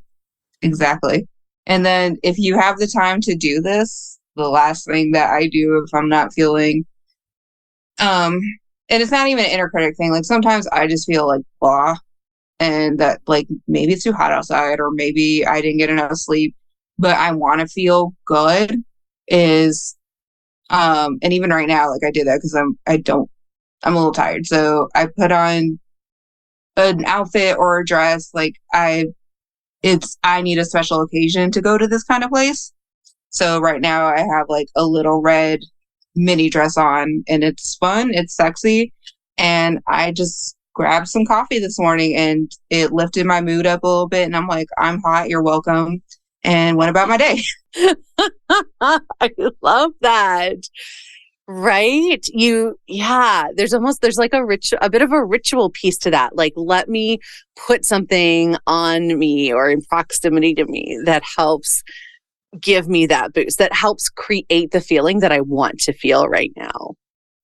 Exactly. And then if you have the time to do this, the last thing that I do if I'm not feeling, and it's not even an inner critic thing. Like sometimes I just feel like blah. And that like maybe it's too hot outside or maybe I didn't get enough sleep, but I want to feel good is and even right now like I did that because I'm a little tired. So I put on an outfit or a dress like I need a special occasion to go to this kind of place. So right now I have like a little red mini dress on and it's fun, it's sexy, and I just grabbed some coffee this morning and it lifted my mood up a little bit and I'm like, I'm hot, you're welcome, and went about my day. I love that. Right? There's like a bit of a ritual piece to that. Like, let me put something on me or in proximity to me that helps give me that boost, that helps create the feeling that I want to feel right now.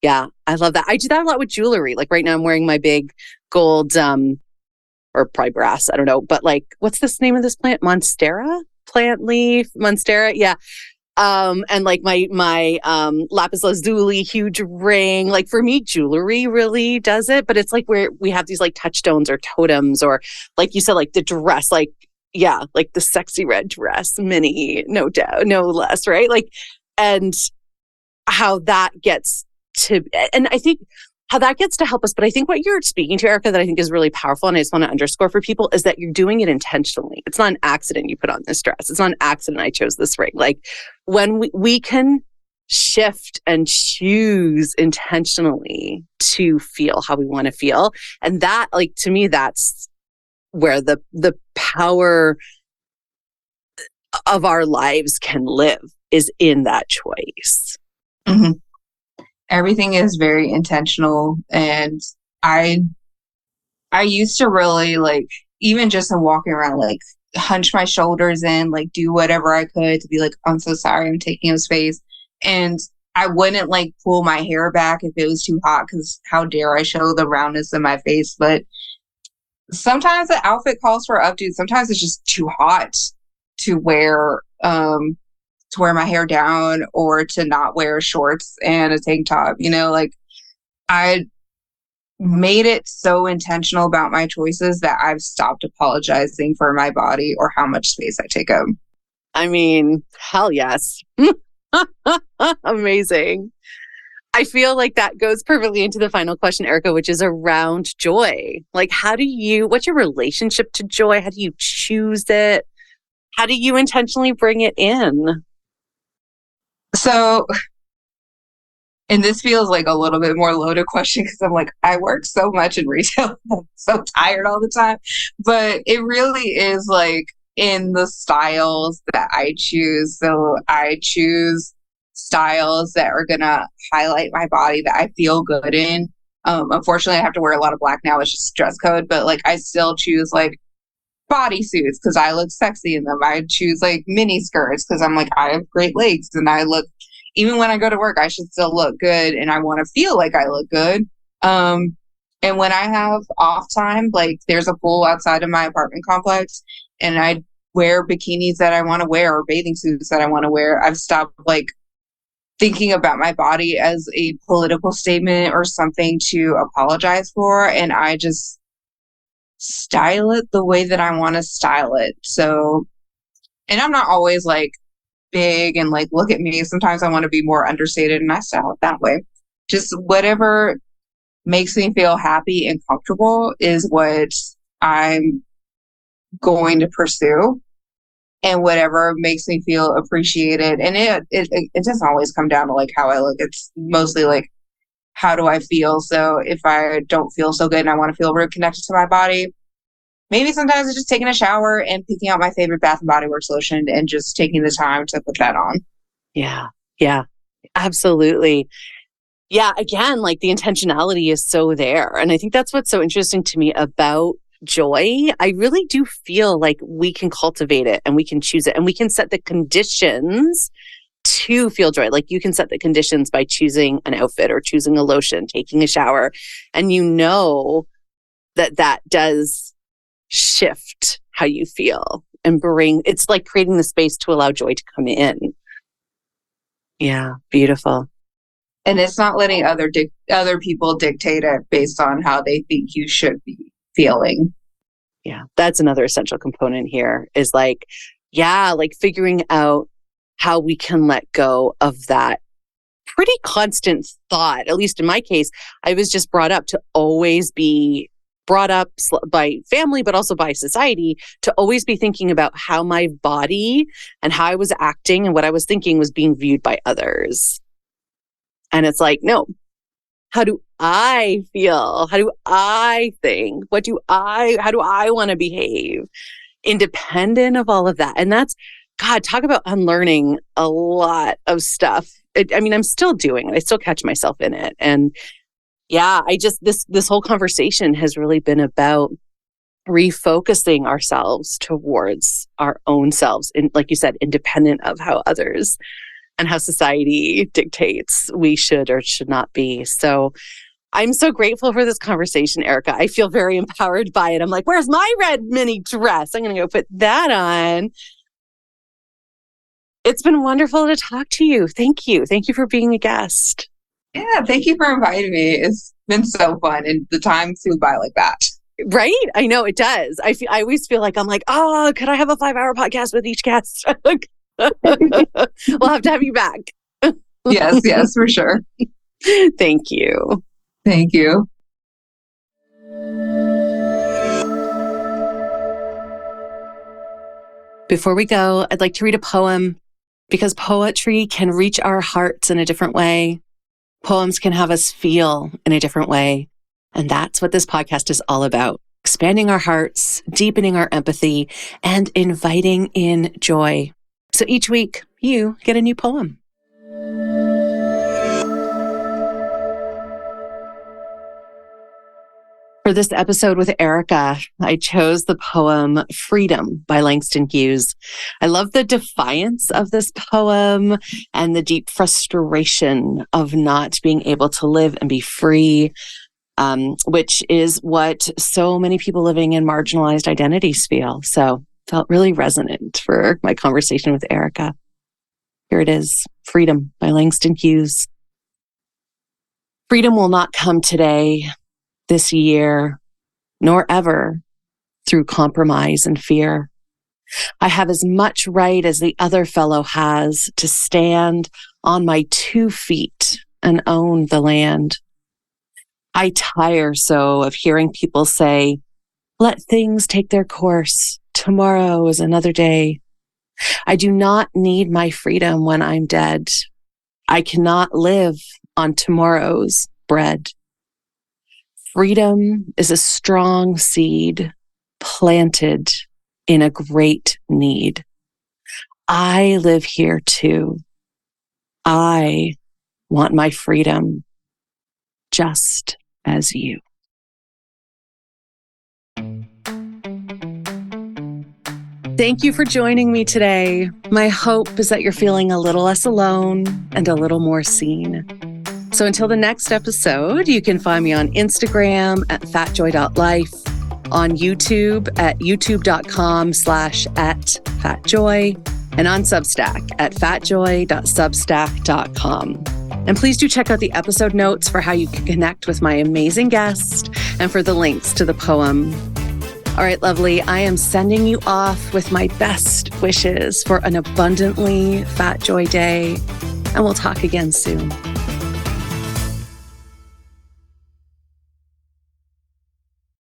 Yeah, I love that. I do that a lot with jewelry. Like right now I'm wearing my big gold, or probably brass, I don't know. But like, what's this name of this plant? Monstera? Plant leaf? Monstera? Yeah. And like my lapis lazuli huge ring. Like for me, jewelry really does it. But it's like where we have these like touchstones or totems, or like you said, like the dress, like, yeah, like the sexy red dress, mini, no doubt, no less, right? Like, and how that gets to, and I think how that gets to help us. But I think what you're speaking to, Erica, that I think is really powerful, and I just want to underscore for people, is that you're doing it intentionally. It's not an accident you put on this dress. It's not an accident I chose this ring. Like when we can shift and choose intentionally to feel how we want to feel. And that, like, to me, that's where the power of our lives can live, is in that choice. Mm-hmm. Everything is very intentional. And I used to really like, even just in walking around, like hunch my shoulders in, like do whatever I could to be like, I'm so sorry, I'm taking up space. And I wouldn't like pull my hair back if it was too hot, because how dare I show the roundness in my face. But sometimes the outfit calls for updo. Sometimes it's just too hot to wear my hair down, or to not wear shorts and a tank top. Like I made it so intentional about my choices that I've stopped apologizing for my body or how much space I take up. I mean, hell yes. Amazing. I feel like that goes perfectly into the final question, Erica, which is around joy. Like, what's your relationship to joy? How do you choose it? How do you intentionally bring it in? So, and this feels like a little bit more loaded question because I'm like, I work so much in retail. I'm so tired all the time. But it really is like in the styles that I choose. So I choose styles that are going to highlight my body, that I feel good in. Unfortunately, I have to wear a lot of black now. It's just dress code. But like, I still choose like bodysuits because I look sexy in them. I choose like mini skirts because I'm like, I have great legs, and I look, even when I go to work, I should still look good and I want to feel like I look good. And when I have off time, like there's a pool outside of my apartment complex and I wear bikinis that I want to wear or bathing suits that I want to wear, I've stopped like thinking about my body as a political statement or something to apologize for. And I just style it the way that I want to style it. So, and I'm not always like big and like, look at me. Sometimes I want to be more understated and I style it that way. Just whatever makes me feel happy and comfortable is what I'm going to pursue. And whatever makes me feel appreciated. And it doesn't always come down to like how I look. It's mostly like, how do I feel? So if I don't feel so good and I want to feel real connected to my body, maybe sometimes it's just taking a shower and picking out my favorite Bath and Body Works lotion and just taking the time to put that on. Yeah. Yeah, absolutely. Yeah. Again, like the intentionality is so there. And I think that's what's so interesting to me about joy. I really do feel like we can cultivate it and we can choose it and we can set the conditions to feel joy. Like you can set the conditions by choosing an outfit or choosing a lotion, taking a shower. And you know that does shift how you feel and it's like creating the space to allow joy to come in. Yeah, beautiful. And it's not letting other people dictate it based on how they think you should be feeling. Yeah, that's another essential component here is like, yeah, like figuring out how we can let go of that pretty constant thought. At least in my case, I was just brought up to always be brought up by family, but also by society to always be thinking about how my body and how I was acting and what I was thinking was being viewed by others. And it's like, no, how do I feel? How do I think? How do I want to behave? Independent of all of that. And that's, God, talk about unlearning a lot of stuff. I'm still doing it. I still catch myself in it. And yeah, this whole conversation has really been about refocusing ourselves towards our own selves. And like you said, independent of how others and how society dictates we should or should not be. So I'm so grateful for this conversation, Erica. I feel very empowered by it. I'm like, where's my red mini dress? I'm going to go put that on. It's been wonderful to talk to you. Thank you. Thank you for being a guest. Yeah, thank you for inviting me. It's been so fun and the time flew by like that. Right? I know it does. I always feel like I'm like, oh, could I have a 5-hour podcast with each guest? We'll have to have you back. Yes, for sure. Thank you. Thank you. Before we go, I'd like to read a poem because poetry can reach our hearts in a different way. Poems can have us feel in a different way. And that's what this podcast is all about. Expanding our hearts, deepening our empathy, and inviting in joy. So each week, you get a new poem. For this episode with Erica, I chose the poem Freedom by Langston Hughes. I love the defiance of this poem and the deep frustration of not being able to live and be free, which is what so many people living in marginalized identities feel. So felt really resonant for my conversation with Erica. Here it is, Freedom by Langston Hughes. Freedom will not come today, this year, nor ever through compromise and fear. I have as much right as the other fellow has to stand on my 2 feet and own the land. I tire so of hearing people say, let things take their course. Tomorrow is another day. I do not need my freedom when I'm dead. I cannot live on tomorrow's bread. Freedom is a strong seed planted in a great need. I live here too. I want my freedom just as you. Thank you for joining me today. My hope is that you're feeling a little less alone and a little more seen. So until the next episode, you can find me on Instagram at fatjoy.life, on YouTube at youtube.com/@fatjoy, and on Substack at fatjoy.substack.com. And please do check out the episode notes for how you can connect with my amazing guest and for the links to the poem. All right, lovely. I am sending you off with my best wishes for an abundantly fat joy day, and we'll talk again soon.